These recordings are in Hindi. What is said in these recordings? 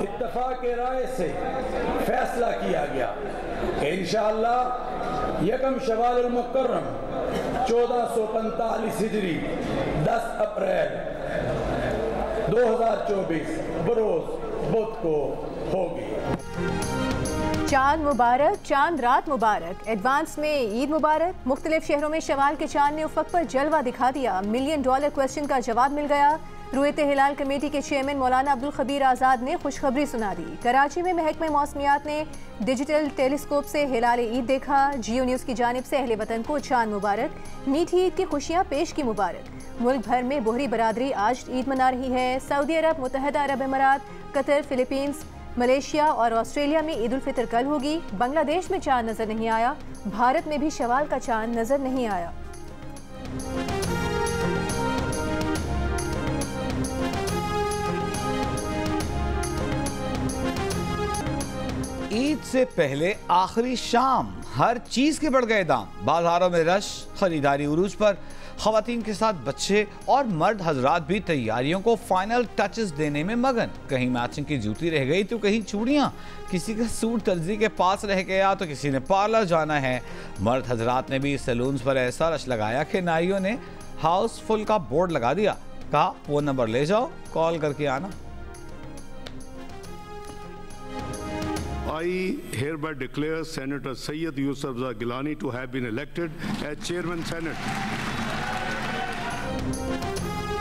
इत्तफाक राय से फैसला किया गया कि इंशाअल्लाह यकम शवाल मुकर्रम 1445 हिजरी 10 अप्रैल 2024 बरोज बुध को होगी। चांद मुबारक, चांद रात मुबारक, एडवांस में ईद मुबारक। मुख्तलिफ शहरों में शवाल के चांद ने उफक पर जलवा दिखा दिया। $1 मिलियन क्वेश्चन का जवाब मिल गया। रुएत हिलाल कमेटी के चेयरमैन मौलाना अब्दुल खबीर आज़ाद ने खुशखबरी सुना दी। कराची में महकमे मौसमियात ने डिजिटल टेलीस्कोप से हिलाल ईद देखा। जियो न्यूज़ की जानिब से अहले वतन को चांद मुबारक, मीठी ईद की खुशियाँ पेश की मुबारक। मुल्क भर में बोहरी बरादरी आज ईद मना रही है। सऊदी अरब, मुत्तहदा अरब अमारात, कतर, फिलीपींस, मलेशिया और ऑस्ट्रेलिया में ईद उल फितर कल होगी। बांग्लादेश में चांद नजर नहीं आया। भारत में भी शवाल का चांद नजर नहीं आया। ईद से पहले आखिरी शाम हर चीज के बढ़ गए दाम। बाजारों में रश, खरीदारी उरूज पर। खवातीन के साथ बच्चे और मर्द हजरात भी तैयारियों को फाइनल टचेस देने में मगन। कहीं मैचिंग की जूती रह गई तो कहीं चूड़ियां, किसी का सूट दर्जी के पास रह गया तो किसी ने पार्लर जाना है। मर्द हजरात ने भी सैलून्स पर ऐसा रश लगाया कि नाइयों ने हाउसफुल का बोर्ड लगा दिया। कहा वो नंबर ले जाओ, कॉल करके आना। I hereby declare Senator Sayyid Yousafzai Gilani to have been elected as Chairman Senate.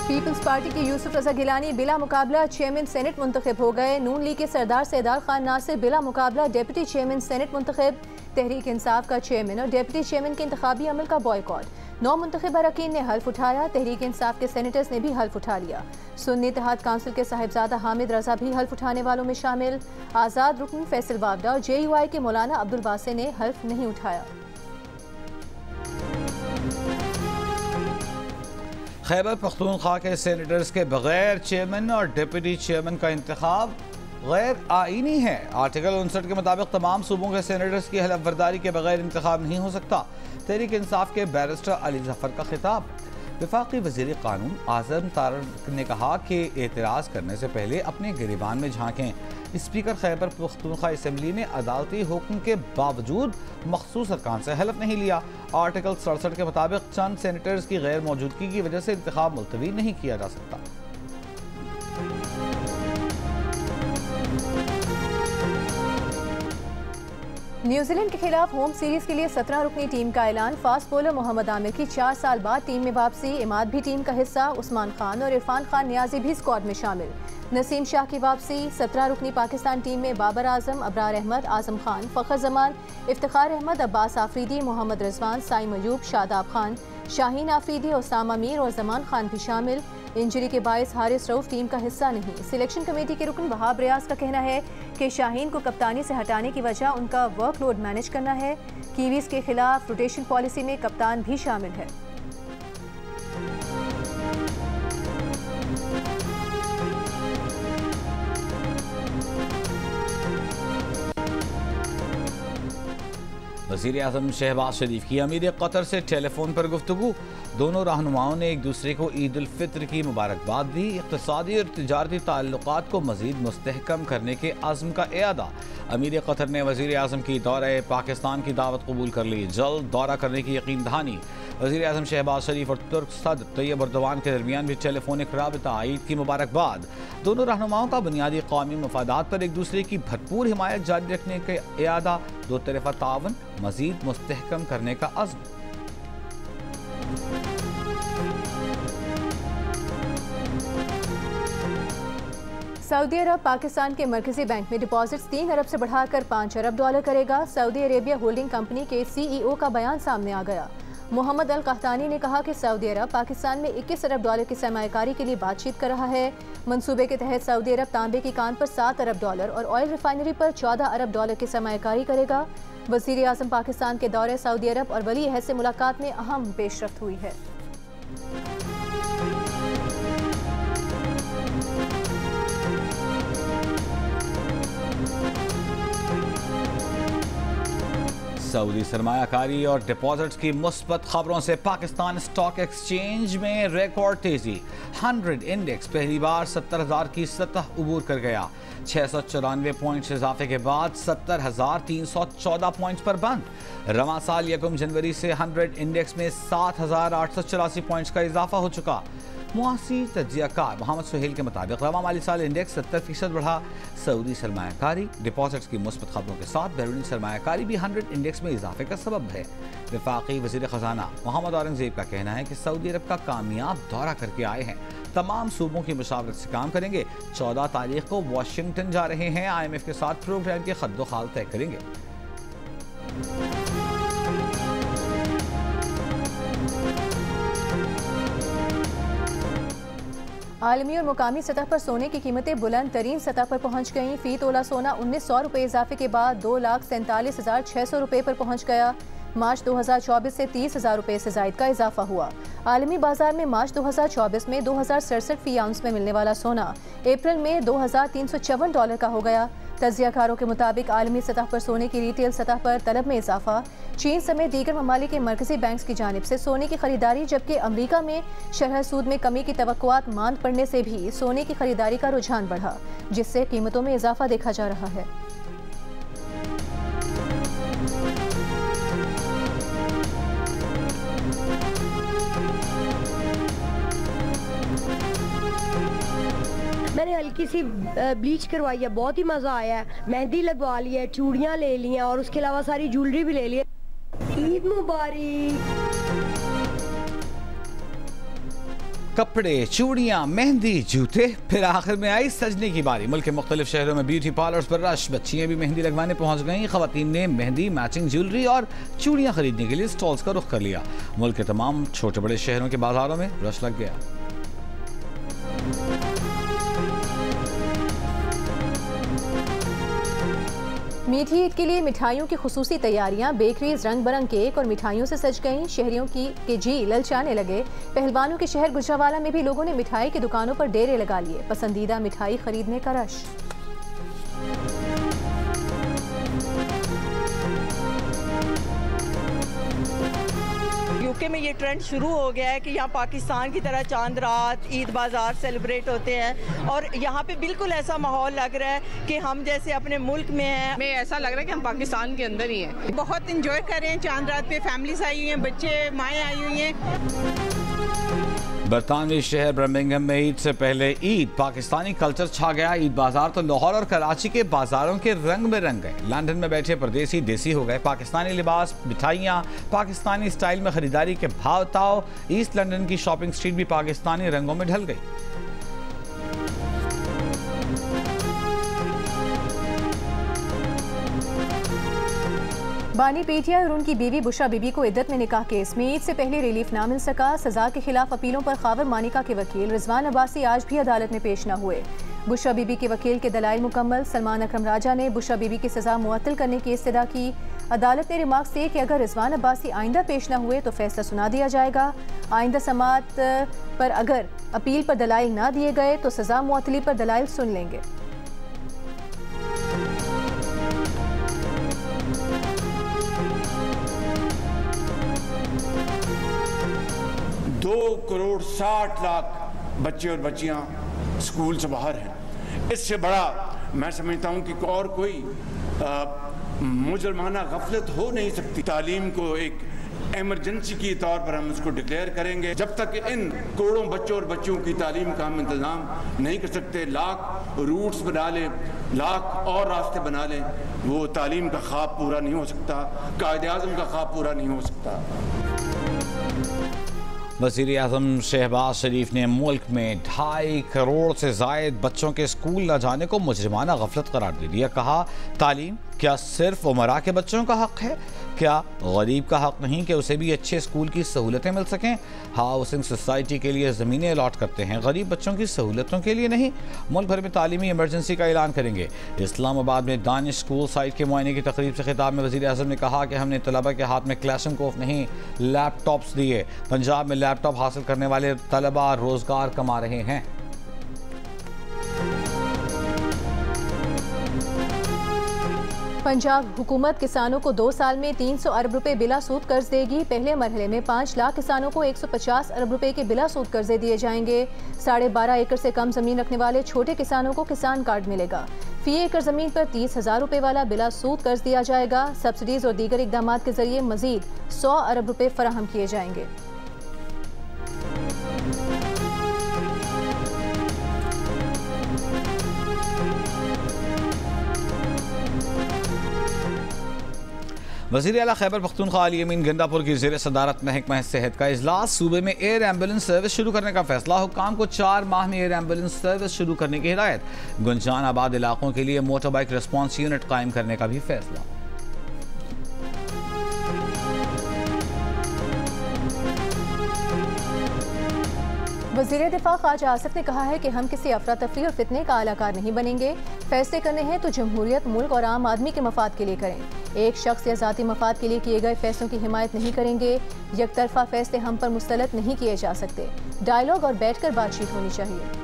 People's Party के यूसुफ रजा गिलानी बिला मुकाबला चेयरमैन सेनेट मुंतखब हो गए। नून लीग के सरदार सैदार खान नासिर बिला मुकाबला डिप्टी चेयरमैन सेनेट मुंतखब। तहरीक इंसाफ का चेयरमैन और डिप्टी चेयरमैन के इंतखाबी अमल का बॉयकॉट। 9 मुंतखब अरकान ने हल्फ उठाया। तहरीक इंसाफ के सेनेटर्स ने भी हल्फ उठा लिया। सुन्नी इत्तेहाद काउंसिल के साहिबजादा हामिद रजा भी हल्फ उठाने वालों में शामिल। आज़ाद रुकन फैसल वावडा और JUI के मौलाना अब्दुल बासे ने हल्फ नहीं उठाया। खैबर पख्तूनख्वा के सेनेटर्स के बगैर चेयरमैन और डिप्टी चेयरमैन का इंतखाब गैर आईनी है। आर्टिकल 59 के मुताबिक तमाम सूबों के सेनेटर्स की हलफ बर्दारी के बगैर इंतखाब नहीं हो सकता। तहरीक इंसाफ के बैरिस्टर अली जफर का खिताब। वफाकी वज़ीर कानून आज़म तारक ने कहा कि एतराज़ करने से पहले अपने गिरेबान में झांकें। स्पीकर खैबर पख्तूनख्वा असम्बली ने अदालती हुक्म के बावजूद मखसूस अरकान से हलफ नहीं लिया। आर्टिकल 67 के मुताबिक चंद सेनेटर्स की गैर मौजूदगी की वजह से इंतखाब मुलतवी नहीं किया जा सकता। न्यूजीलैंड के खिलाफ होम सीरीज के लिए 17 रुकनी टीम का ऐलान। फास्ट बॉलर मोहम्मद आमिर की 4 साल बाद टीम में वापसी। इमाद भी टीम का हिस्सा। उस्मान खान और इरफान खान नियाजी भी स्क्वाड में शामिल। नसीम शाह की वापसी। 17 रुकनी पाकिस्तान टीम में बाबर आजम, अबरार अहमद, आजम खान, फ़खर जमान, इफ्तिखार अहमद, अब्बास आफरीदी, मोहम्मद रिजवान, साइम अयूब, शादाब खान, शाहीन आफरीदी, ओसामा मीर और जमान खान भी शामिल। इंजरी के बायस हारिस रऊफ टीम का हिस्सा नहीं। सिलेक्शन कमेटी के रुकन वहाब रियाज का कहना है कि शाहीन को कप्तानी से हटाने की वजह उनका वर्कलोड मैनेज करना है। कीवीज के खिलाफ रोटेशन पॉलिसी में कप्तान भी शामिल है। वज़ीर आज़म शहबाज शरीफ की अमीर कतर से टेलीफोन पर गुफ्तगू। दोनों रहनुमाओं ने एक दूसरे को ईद उल फित्र की मुबारकबाद दी। इक़्तिसादी और तिजारती ताल्लुकात को मज़ीद मुस्तहकम करने के अज़्म का इरादा। अमीर कतर ने वज़ीर आज़म की दौरे पाकिस्तान की दावत कबूल कर ली। जल्द दौरा करने की यकीन दहानी। वज़ीर आज़म शहबाज शरीफ और तुर्क सदर तैयब अर्दवान के दरमियान भी टेलीफोनिक राबिता। ईद की मुबारकबाद। दोनों रहनुमाओं का बुनियादी कौमी मफादात पर एक दूसरे की भरपूर हिमायत जारी रखने का इरादा। दो तरफ़ा तावन मज़ीद मुस्तहकम करने का अज़्म। सऊदी अरब पाकिस्तान के मरकजी बैंक में डिपॉजिट्स 3 अरब से बढ़ाकर $5 अरब करेगा। सऊदी अरेबिया होल्डिंग कंपनी के CEO का बयान सामने आ गया। मोहम्मद अल कहतानी ने कहा कि सऊदी अरब पाकिस्तान में $21 अरब की सरमायाकारी के लिए बातचीत कर रहा है। मंसूबे के तहत सऊदी अरब तांबे की कान पर $7 अरब और ऑयल रिफाइनरी पर $14 अरब की सरमायाकारी करेगा। वज़ीर आज़म पाकिस्तान के दौरे सऊदी अरब और वली अहद से मुलाकात में अहम पेशरफ्त हुई है। सऊदी सरमायाकारी और डिपॉजिट्स की मुस्बत खबरों से पाकिस्तान स्टॉक एक्सचेंज में रिकॉर्ड तेजी। 100 इंडेक्स पहली बार 70,000 की सतह उबूर कर गया। 694 पॉइंट्स इजाफे के बाद 70,314 पॉइंट्स पर बंद। रवां साल 1 जनवरी से 100 इंडेक्स में 7,884 पॉइंट्स का इजाफा हो चुका। मुआसी तज्जियाकार मोहम्मद सुहेल के मुताबिक रवां माली साल इंडेक्स 70% बढ़ा। सऊदी सरमायाकारी डिपॉजिट्स की मुस्बत खबरों के साथ बैरूनी सरमायाकारी भी 100 इंडेक्स में इजाफे का सबब है। वफाकी वज़ीर ख़जाना मोहम्मद औरंगज़ेब का कहना है कि सऊदी अरब का कामयाब दौरा करके आए हैं, तमाम सूबों की मुशावरत से काम करेंगे। 14 तारीख को वाशिंगटन जा रहे हैं, IMF के साथ प्रोग्राम के खद्दो-खाल तय करेंगे। आलमी और मुकामी सतह पर सोने की कीमतें बुलंद तरीन सतह पर पहुंच गईं। फी तोला सोना 1900 रुपये इजाफे के बाद 2,47,600 रुपये पर पहुंच गया। मार्च 2024 से 30,000 रुपये से जायद का इजाफा हुआ। आलमी बाजार में मार्च 2024 में 2,067 फी आउंस में मिलने वाला सोना अप्रैल में $2,354 का हो गया। तज्जियाकारों के मुताबिक आलमी सतह पर सोने की रिटेल सतह पर तलब में इजाफा, चीन समेत दीगर ममालिक के मरकजी बैंक की जानिब से सोने की खरीदारी, जबकि अमरीका में शरह सूद में कमी की तवक्कुआत मांद पड़ने से भी सोने की खरीदारी का रुझान बढ़ा, जिससे कीमतों में इजाफा देखा जा रहा है। मैंने हल्की सी ब्लीच करवाई है, बहुत ही मज़ा आया है। मेहंदी लगवा ली है, चूड़ियाँ ले ली हैं और उसके अलावा सारी ज्वेलरी भी ले ली है। ईद मुबारक। कपड़े, चूड़ियां, मेहंदी, जूते, फिर आखिर में आई सजने की बारी। मुल्क के मुख्तलिफ शहरों में ब्यूटी पार्लर्स पर रश। बच्चियां भी मेहंदी लगवाने पहुंच गईं। खवातीन ने मेहंदी, मैचिंग ज्वेलरी और चूड़ियां खरीदने के लिए स्टॉल्स का रुख कर लिया। मुल्क के तमाम छोटे बड़े शहरों के बाजारों में रश लग गया। मीठी ईद के लिए मिठाइयों की खुसूसी तैयारियां, बेकरीज रंग बरंग केक और मिठाइयों से सज गईं। शहरियों के जी ललचाने लगे। पहलवानों के शहर गुजरावाला में भी लोगों ने मिठाई की दुकानों पर डेरे लगा लिए। पसंदीदा मिठाई खरीदने का रश। यूके में ये ट्रेंड शुरू हो गया है कि यहाँ पाकिस्तान की तरह चांद रात, ईद बाज़ार सेलिब्रेट होते हैं और यहाँ पे बिल्कुल ऐसा माहौल लग रहा है कि हम जैसे अपने मुल्क में हैं। हमें ऐसा लग रहा है कि हम पाकिस्तान के अंदर ही हैं। बहुत इंजॉय कर रहे हैं चांद रात पे। फैमिलीज आई हुई हैं, बच्चे माएँ आई हुई हैं। बरतानवी शहर बर्मिंघम में ईद से पहले ईद पाकिस्तानी कल्चर छा गया। ईद बाजार तो लाहौर और कराची के बाजारों के रंग में रंग गए। लंदन में बैठे परदेसी देसी हो गए। पाकिस्तानी लिबास, मिठाइयाँ, पाकिस्तानी स्टाइल में खरीदारी के भाव ताव। ईस्ट लंदन की शॉपिंग स्ट्रीट भी पाकिस्तानी रंगों में ढल गई। बानी पीटीआई और उनकी बीवी बुशरा बीबी को इद्दत में निकाह केस में ईद से पहले रिलीफ ना मिल सका। सजा के खिलाफ अपीलों पर खावर मानिका के वकील रिजवान अब्बासी आज भी अदालत में पेश न हुए। बुशरा बीबी के वकील के दलाइल मुकम्मल। सलमान अकरम राजा ने बुशरा बीबी की सजा मुअत्तल करने की इस्तदा की। अदालत ने रिमार्क्स दिए कि अगर रिजवान अब्बासी आइंदा पेश न हुए तो फैसला सुना दिया जाएगा। आइंदा समाअत पर अगर अपील पर दलाइल ना दिए गए तो सजा मुअत्तली पर दलाइल सुन लेंगे। 2,60,00,000 बच्चे और बच्चियां स्कूल से बाहर हैं। इससे बड़ा मैं समझता हूं कि और कोई मुजरमाना गफलत हो नहीं सकती। तालीम को एक एमरजेंसी के तौर पर हम उसको डिक्लेयर करेंगे। जब तक इन करोड़ों बच्चों और बच्चियों की तालीम का हम इंतज़ाम नहीं कर सकते, लाख रूट्स बना लें, लाख और रास्ते बना लें, वो तालीम का ख्वाब पूरा नहीं हो सकता, कायदे आज़म का ख्वाब पूरा नहीं हो सकता। वज़ीर आज़म शहबाज शरीफ ने मुल्क में 2.5 करोड़ से ज़ायद बच्चों के स्कूल न जाने को मुजरिमाना गफलत करार दे दिया। कहा, तालीम क्या सिर्फ उमरा के बच्चों का हक है? क्या गरीब का हक नहीं कि उसे भी अच्छे स्कूल की सहूलतें मिल सकें? हाउसिंग सोसाइटी के लिए ज़मीनें अलॉट करते हैं, गरीब बच्चों की सहूलतों के लिए नहीं। मुल्क भर में तालीमी इमरजेंसी का ऐलान करेंगे। इस्लामाबाद में दानिश स्कूल साइट के मुआयने की तकरीब से खिताब में वज़ीर आज़म ने कहा कि हमने तलबा के हाथ में क्लाशनकोफ नहीं, लैपटॉप्स दिए। पंजाब में लैपटॉप हासिल करने वाले तलबा रोज़गार कमा रहे हैं। पंजाब हुकूमत किसानों को 2 साल में 300 अरब रुपए बिला सूद कर्ज देगी। पहले मरहले में 5 लाख किसानों को 150 अरब रुपए के बिला सूद कर्जे दिए जाएंगे। 12.5 एकड़ से कम जमीन रखने वाले छोटे किसानों को किसान कार्ड मिलेगा। फी एकड़ जमीन पर 30,000 रुपए वाला बिला सूद कर्ज दिया जाएगा। सब्सिडीज और दीगर इकदाम के जरिए मजीद 100 अरब रुपए फराहम किए जाएंगे। वज़ीर आला खैबर पख्तूनख्वा अली अमीन गंडापुर की ज़ेर सदारत महकमा सेहत का इजलास। सूबे में एयर एम्बुलेंस सर्विस शुरू करने का फैसला। हुक्काम को 4 माह में एयर एम्बुलेंस सर्विस शुरू करने की हिदायत। गुंजान आबाद इलाकों के लिए मोटर बाइक रिस्पॉन्स यूनिट कायम करने का भी फैसला। वज़ीर दिफा ख्वाजा आसिफ ने कहा है कि हम किसी अफरा तफरी और फितने का आलाकार नहीं बनेंगे। फैसले करने हैं तो जमहूरियत, मुल्क और आम आदमी के मफाद के लिए करें। एक शख्स या ज़ाती मफाद के लिए किए गए फैसलों की हिमायत नहीं करेंगे। यकतरफा फैसले हम पर मुस्तलत नहीं किए जा सकते। डायलॉग और बैठकर बातचीत होनी चाहिए।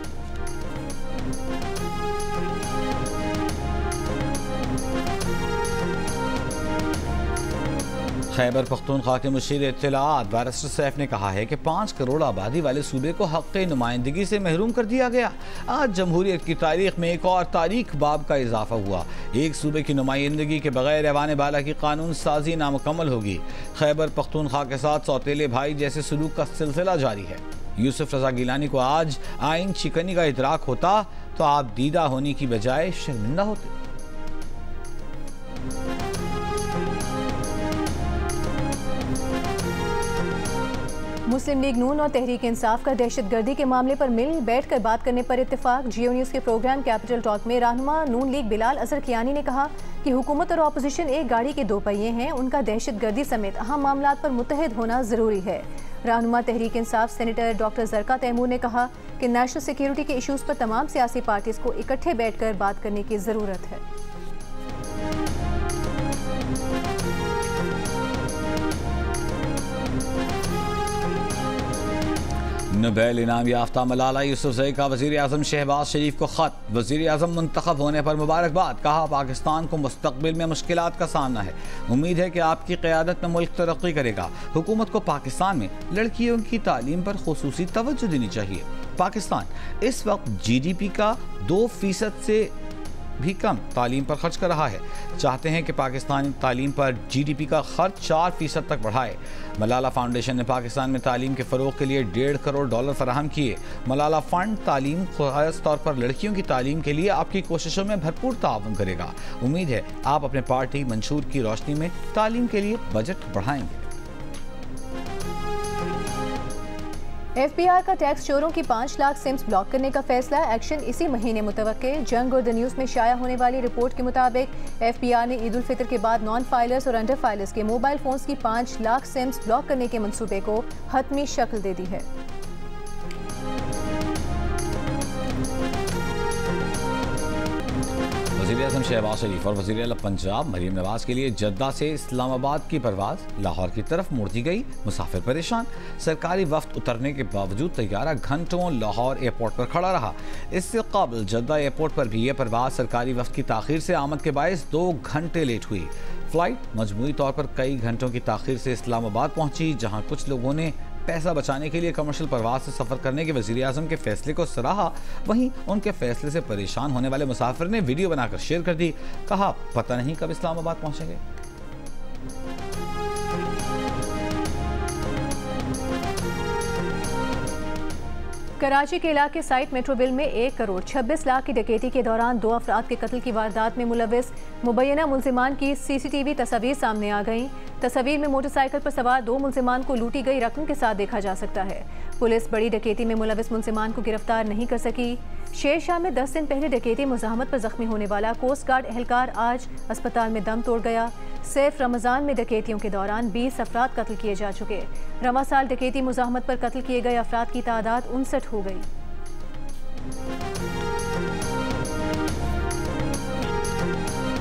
खैबर पख्तूनख्वा के मुशीर इत्तलाआत बैरिस्टर सैफ ने कहा है कि 5 करोड़ आबादी वाले सूबे को हक़ नुमाइंदगी से महरूम कर दिया गया। आज जमहूरियत की तारीख में एक और तारीख बाब का इजाफा हुआ। एक सूबे की नुमाइंदगी के बगैर ऐवान बाला की कानून साजी नामुकम्मल होगी। खैबर पख्तूनख्वा के साथ सौतेले भाई जैसे सलूक का सिलसिला जारी है। यूसुफ रजा गिलानी को आज आइन शिकनी का इदराक होता तो आप दीदा होने की बजाय शर्मिंदा होते। मुस्लिम लीग नून और तहरीक इंसाफ का दहशतगर्दी के मामले पर मिल बैठकर बात करने पर इत्तेफाक। जियो न्यूज़ के प्रोग्राम कैपिटल टॉक में रहनुमा नून लीग बिलाल अजहर कियानी ने कहा कि हुकूमत और अपोजिशन एक गाड़ी के 2 पहिए हैं। उनका दहशतगर्दी समेत अहम मामलात पर मुत्तहिद होना ज़रूरी है। रहनुमा तहरीक इंसाफ सेनेटर डॉक्टर जरका तैमूर ने कहा कि नेशनल सिक्योरिटी के इशूज़ पर तमाम सियासी पार्टीज़ को इकट्ठे बैठकर बात करने की ज़रूरत है। नोबेल इनाम याफ्ता मलाला यूसुफजई का वज़ीर आज़म शहबाज शरीफ को ख़त। वज़ीर आज़म मुंतखब होने पर मुबारकबाद। कहा पाकिस्तान को मुस्तक़बिल में मुश्किलात का सामना है। उम्मीद है कि आपकी क़यादत में मुल्क तरक्की करेगा। हुकूमत को पाकिस्तान में लड़कियों की तालीम पर खुसूसी तवज्जो देनी चाहिए। पाकिस्तान इस वक्त GDP का 2% से भी कम तालीम पर खर्च कर रहा है। चाहते हैं कि पाकिस्तान तालीम पर GDP का खर्च 4% तक बढ़ाए। मलाला फाउंडेशन ने पाकिस्तान में तालीम के फ़रोग के लिए $1.5 करोड़ फराहम किए। मलाला फ़ंड तालीम, ख़ास तौर पर लड़कियों की तालीम के लिए आपकी कोशिशों में भरपूर ताउन करेगा। उम्मीद है आप अपने पार्टी मंशूर की रोशनी में तालीम के लिए बजट बढ़ाएंगे। FBI का टैक्स चोरों की 5 लाख सिम्स ब्लॉक करने का फैसला। एक्शन इसी महीने मुतवक्के। जंग और द न्यूज़ में शाया होने वाली रिपोर्ट के मुताबिक FBI ने ईद उल फितर के बाद नॉन फाइलर्स और अंडर फाइलर्स के मोबाइल फोन्स की 5 लाख सिम्स ब्लॉक करने के मंसूबे को हतमी शक्ल दे दी है। वज़ीर आज़म शहबाज शरीफ और वज़ीर आला पंजाब मरीम नवाज के लिए जद्दा से इस्लामाबाद की परवाज़ लाहौर की तरफ मोड़ दी गई। मुसाफिर परेशान। सरकारी वफ्द उतरने के बावजूद तैयारा घंटों लाहौर एयरपोर्ट पर खड़ा रहा। इससे कबल जद्दा एयरपोर्ट पर भी यह परवाज़ सरकारी वफ्द की ताख़ीर से आमद के बायस 2 घंटे लेट हुई। फ़्लाइट मजमूई तौर पर कई घंटों की ताख़ीर से इस्लामाबाद पहुँची, जहाँ कुछ लोगों ने पैसा बचाने के लिए कमर्शियल परवाज से सफ़र करने के वज़ीर आज़म के फैसले को सराहा। वहीं उनके फैसले से परेशान होने वाले मुसाफिर ने वीडियो बनाकर शेयर कर दी। कहा पता नहीं कब इस्लामाबाद पहुंचेंगे। कराची के इलाके साइट मेट्रोविल में 1 करोड़ 26 लाख की डकैती के दौरान 2 अफराद के कत्ल की वारदात में मुलविस मुबैना मुलजिमान की CCTV तस्वीर सामने आ गईं। तस्वीर में मोटरसाइकिल पर सवार 2 मुलजिमान को लूटी गई रकम के साथ देखा जा सकता है। पुलिस बड़ी डकैती में मुलविस मुलजिमान को गिरफ्तार नहीं कर सकी। शेरशाह में 10 दिन पहले डकैती मुज़ाहमत पर जख्मी होने वाला कोस्ट गार्ड एहलकार आज अस्पताल में दम तोड़ गया। सिर्फ रमज़ान में डकैतियों के दौरान 20 अफराद कत्ल किए जा चुके। रवा साल डकैती मुज़ाहमत पर कत्ल किए गए अफराद की तादाद 59 हो गई।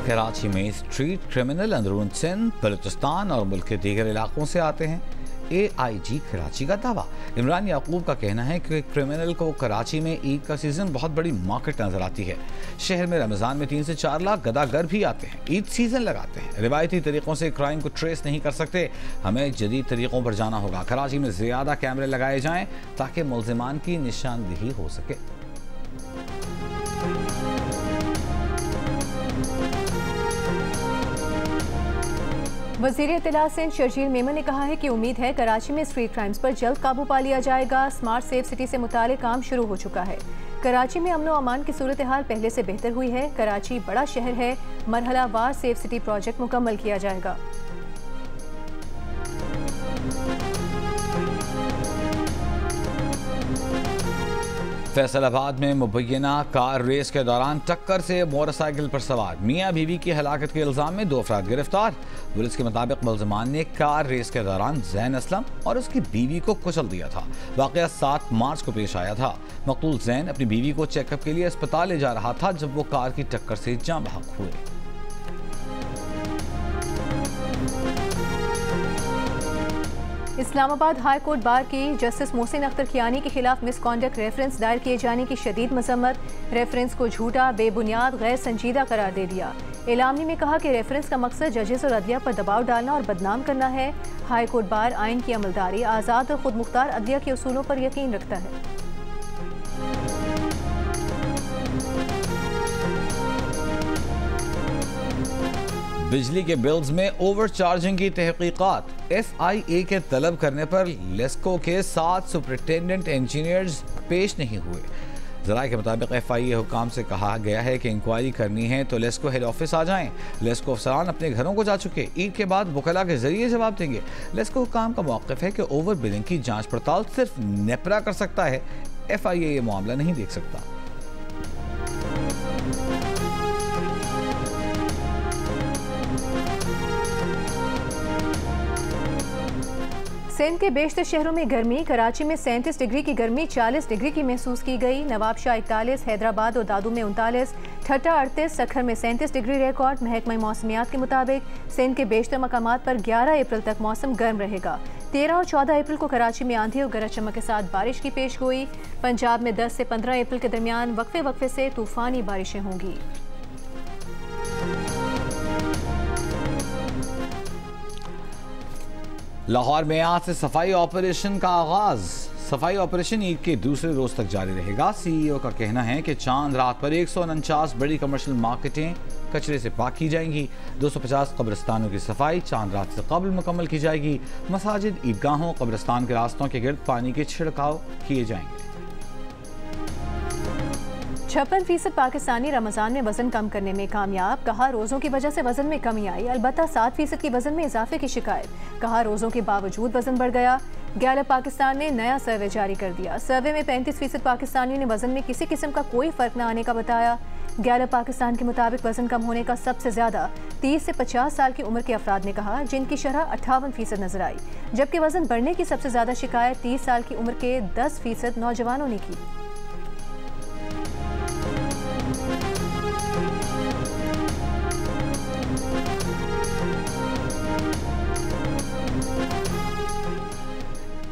कराची में स्ट्रीट क्रिमिनल अंदरून सिंध, बलूचिस्तान और मुल्क के दीगर इलाकों से आते हैं। AIG कराची का दावा। इमरान याकूब का कहना है कि क्रिमिनल को कराची में ईद का सीजन बहुत बड़ी मार्केट नजर आती है। शहर में रमजान में 3 से 4 लाख गदागर भी आते हैं, ईद सीजन लगाते हैं। रिवायती तरीकों से क्राइम को ट्रेस नहीं कर सकते, हमें जदीद तरीकों पर जाना होगा। कराची में ज्यादा कैमरे लगाए जाएं ताकि मुल्जिमान की निशानदेही हो सके। वज़ीर इत्तला सिंध शर्जील मेमन ने कहा है कि उम्मीद है कराची में स्ट्रीट क्राइम्स पर जल्द काबू पा लिया जाएगा। स्मार्ट सेफ सिटी से मुतालिक काम शुरू हो चुका है। कराची में अमन व अमान की सूरत हाल पहले से बेहतर हुई है। कराची बड़ा शहर है, मरहला वार सेफ सिटी प्रोजेक्ट मुकम्मल किया जाएगा। फैसलाबाद में मुबैना कार रेस के दौरान टक्कर से मोटरसाइकिल पर सवार मियां बीवी की हलाकत के इल्जाम में 2 अफराद गिरफ्तार। पुलिस के मुताबिक मुल्जिमान ने कार रेस के दौरान जैन असलम और उसकी बीवी को कुचल दिया था। वाक़या 7 मार्च को पेश आया था। मकतूल जैन अपनी बीवी को चेकअप के लिए अस्पताल ले जा रहा था जब वो कार की टक्कर से जाँ बहक हुए। इस्लामाबाद हाई कोर्ट बार की जस्टिस मोहसिन अख्तर कियानी के खिलाफ मिसकॉन्डक्ट रेफरेंस दायर किए जाने की शदीद मजम्मत। रेफरेंस को झूठा, बेबुनियाद, गैर संजीदा करार दे दिया। एलामी में कहा कि रेफरेंस का मकसद जजेस और अदलिया पर दबाव डालना और बदनाम करना है। हाई कोर्ट बार आइन की अमलदारी, आज़ाद और खुद मुख्तार अदलिया के उसूलों पर यकीन रखता है। बिजली के बिल्स में ओवर चार्जिंग की तहकीकात। FIA के तलब करने पर लेस्को के 7 सुपरिटेंडेंट इंजीनियर्स पेश नहीं हुए। ज़राए के मुताबिक FIA हुकाम से कहा गया है कि इंक्वायरी करनी है तो लेस्को हेड ऑफिस आ जाएं। लेस्को अफसरान अपने घरों को जा चुके, ईद के बाद वकला के जरिए जवाब देंगे। लेस्को हुकाम का मौक़िफ़ है कि ओवर बिलिंग की जांच पड़ताल सिर्फ नेपरा कर सकता है, FIA ये मामला नहीं देख सकता। सिंध के बेशतर शहरों में गर्मी। कराची में 37 डिग्री की गर्मी 40 डिग्री की महसूस की गई। नवाबशाह 41, हैदराबाद और दादू में 39, ठट्टा 38, सखर में 37 डिग्री रिकॉर्ड। महकमा मौसमियात के मुताबिक सिंध के बेशतर मकामात पर 11 अप्रैल तक मौसम गर्म रहेगा। 13 और 14 अप्रैल को कराची में आंधी और गरज चमक के साथ बारिश की पेशगोई। पंजाब में 10 से 15 अप्रैल के दरमियान वक्फे वक्फे से तूफानी बारिशें होंगी। लाहौर में आज से सफाई ऑपरेशन का आगाज। सफाई ऑपरेशन ईद के दूसरे रोज तक जारी रहेगा। CEO का कहना है कि चांद रात पर 149 बड़ी कमर्शियल मार्केटें कचरे से पाक की जाएंगी। 250 कब्रिस्तानों की सफाई चांद रात से कबल मुकम्मल की जाएगी। मसाजिद, ईदगाहों, कब्रिस्तान के रास्तों के गिर्द पानी के छिड़काव किए जाएंगे। 56% पाकिस्तानी रमजान में वजन कम करने में कामयाब। कहा रोज़ों की वजह से वजन में कमी आई, अलबत्ता 7% की वजन में इजाफे की शिकायत। कहा रोज़ों के बावजूद वजन बढ़ गया। गैलप पाकिस्तान ने नया सर्वे जारी कर दिया। सर्वे में 35% पाकिस्तानियों ने वजन में किसी किस्म का कोई फर्क न आने का बताया। गैलप पाकिस्तान के मुताबिक वजन कम होने का सबसे ज्यादा 30 से 50 साल की उम्र के अफराद ने कहा, जिनकी शरह 58% नजर आई, जबकि वजन बढ़ने की सबसे ज्यादा शिकायत 30 साल की उम्र के 10% नौजवानों ने की।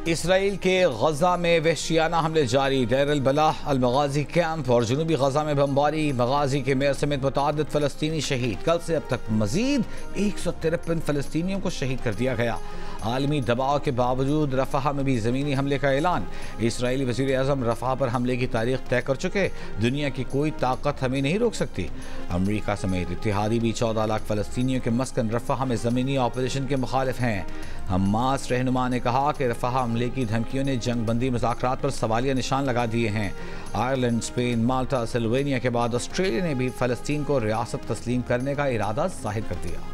इसराइल के गजा में वहशियाना हमले जारी। देर अल बलाह, अल मगाजी कैंप और जनूबी गजा में बमबारी। मगाजी के मेयर समेत मुतअद्दिद फ़लस्तीनी शहीद। कल से अब तक मजीद 153 फ़लस्तीनियों को शहीद कर दिया गया। आलमी दबाव के बावजूद रफ़ा में भी ज़मीनी हमले का ऐलान। इसराइली वज़ीर आज़म रफ़ा पर हमले की तारीख तय कर चुके। दुनिया की कोई ताकत हमें नहीं रोक सकती। अमरीका समेत इत्तेहादी भी 14 लाख फ़लस्तीनियों के मस्कन रफ़ा में ज़मीनी ऑपरेशन के मुखालिफ हैं। हमास रहनुमा ने कहा कि रफ़ा हमले की धमकियों ने जंग बंदी मुज़ाकरात पर सवालिया निशान लगा दिए हैं। आयरलैंड, स्पेन, माल्टा, सिल्वेनिया के बाद ऑस्ट्रेलिया ने भी फ़लस्तीन को रियासत तस्लीम करने का इरादा जाहिर कर दिया।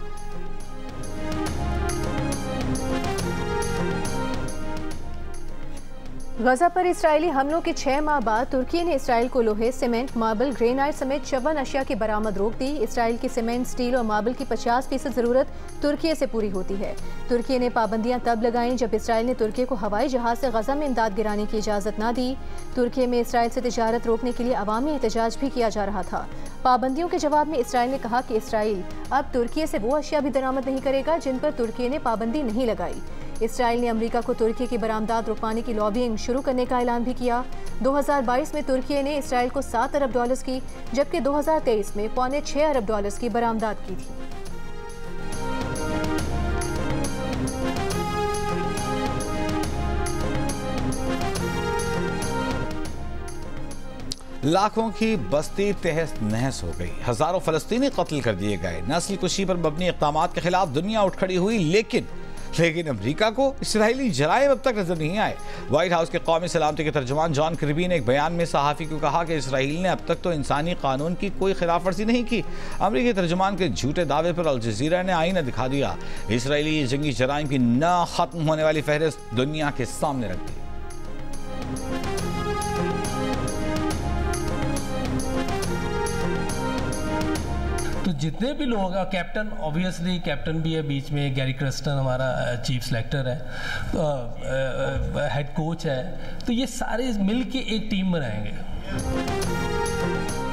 गजा पर इसराइली हमलों के 6 माह बाद तुर्की ने इसराइल को लोहे, सीमेंट, मार्बल, ग्रेनाइट समेत 54 अशिया की बरामद रोक दी। इसराइल की सीमेंट, स्टील और मार्बल की 50% ज़रूरत तुर्की से पूरी होती है। तुर्की ने पाबंदियां तब लगाईं जब इसराइल ने तुर्की को हवाई जहाज से गजा में इमदाद गिराने की इजाज़त न दी। तुर्की में इसराइल से तिजारत रोकने के लिए अवामी एहतजाज भी किया जा रहा था। पाबंदियों के जवाब में इसराइल ने कहा कि इसराइल अब तुर्की से वो अशिया भी दरामद नहीं करेगा जिन पर तुर्की ने पाबंदी नहीं लगाई। इसराइल ने अमेरिका को तुर्की की बरामदात रुकवाने की लॉबिंग शुरू करने का ऐलान भी किया। 2022 में तुर्की ने इसराइल को $7 अरब की, जबकि 2023 में $6.25 अरब की बरामदात की थी। लाखों की बस्ती तहस नहस हो गई, हजारों फलस्तीनी कत्ल कर दिए गए, नस्ल कुशी पर मबनी इक़दामात के खिलाफ दुनिया उठ खड़ी हुई, लेकिन अमेरिका को इसराइली जराइम अब तक नजर नहीं आए। व्हाइट हाउस के कौमी सलामती के तर्जुमान जॉन किर्बी ने एक बयान में सहाफ़ी को कहा कि इसराइल ने अब तक तो इंसानी कानून की कोई खिलाफ वर्जी नहीं की। अमरीकी तर्जुमान के झूठे दावे पर अल जज़ीरा ने आईना दिखा दिया। इसराइली जंगी जराइम की न खत्म होने वाली फहरिस्त दुनिया के सामने रख दी। तो जितने भी लोग, कैप्टन ऑब्वियसली कैप्टन भी है बीच में, गैरी क्रस्टन हमारा चीफ सेलेक्टर है, हेड कोच है, तो ये सारे मिल के एक टीम बनाएंगे।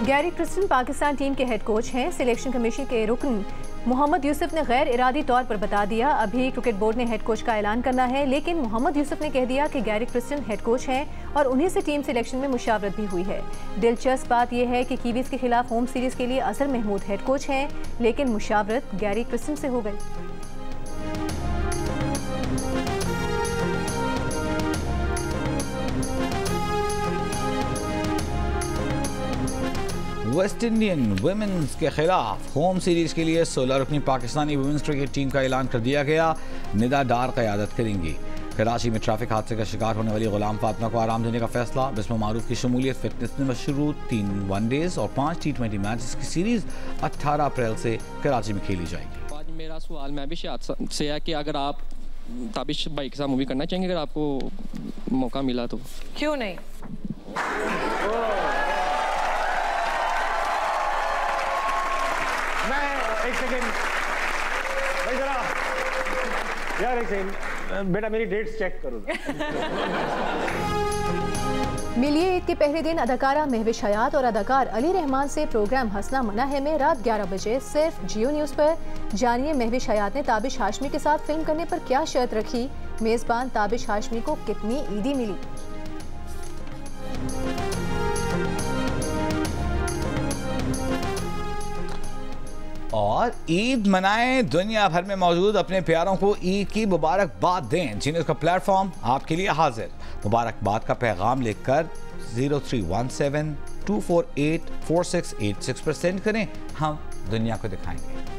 गैरी क्रिस्टन पाकिस्तान टीम के हेड कोच हैं। सिलेक्शन कमीशन के रुकन मोहम्मद यूसुफ ने गैर इरादी तौर पर बता दिया अभी क्रिकेट बोर्ड ने हेड कोच का ऐलान करना है, लेकिन मोहम्मद यूसुफ ने कह दिया कि गैरी क्रिस्टन हेड कोच हैं और उन्हीं से टीम सिलेक्शन में मुशावरत भी हुई है। दिलचस्प बात यह है कि कीवीज के खिलाफ होम सीरीज के लिए अजहर महमूद हेड कोच हैं, लेकिन मुशावरत गैरी क्रिस्टन से हो गई। वेस्ट इंडियन वुमेन्स के खिलाफ होम सीरीज के लिए 16 रुकनी पाकिस्तानी वुमेन्स क्रिकेट टीम का ऐलान कर दिया गया। निदा डार क़यादत करेंगी। कराची में ट्रैफिक हादसे का शिकार होने वाली गुलाम फातिमा को आराम देने का फैसला। बिस्मिल मारूफ की शमूलियत फिटनेस में मशरूत 3 वनडेज और 5 T20 मैचेस की सीरीज 18 अप्रैल से कराची में खेली जाएगी। आज मेरा सवाल महविश से है कि अगर आप ताबिश भाई के साथ मूवी करना चाहेंगे, अगर आपको मौका मिला तो? क्यों नहीं। एक सेकेंड भाई, जरा यार एक सेकेंड बेटा, मेरी डेट्स चेक करो। मिलिए ईद के पहले दिन अदाकारा महविश हयात और अदाकार अली रहमान से प्रोग्राम हंसना मना है में रात 11 बजे सिर्फ जियो न्यूज़ पर। जानिए महविश हयात ने ताबिश हाशमी के साथ फिल्म करने पर क्या शर्त रखी, मेजबान ताबिश हाशमी को कितनी ईदी मिली। और ईद मनाएं, दुनिया भर में मौजूद अपने प्यारों को ईद की मुबारकबाद दें। जिन्हें उसका प्लेटफॉर्म आपके लिए हाजिर। मुबारकबाद का पैगाम लिखकर 0317 248 4686 पर सेंड करें। हम दुनिया को दिखाएंगे।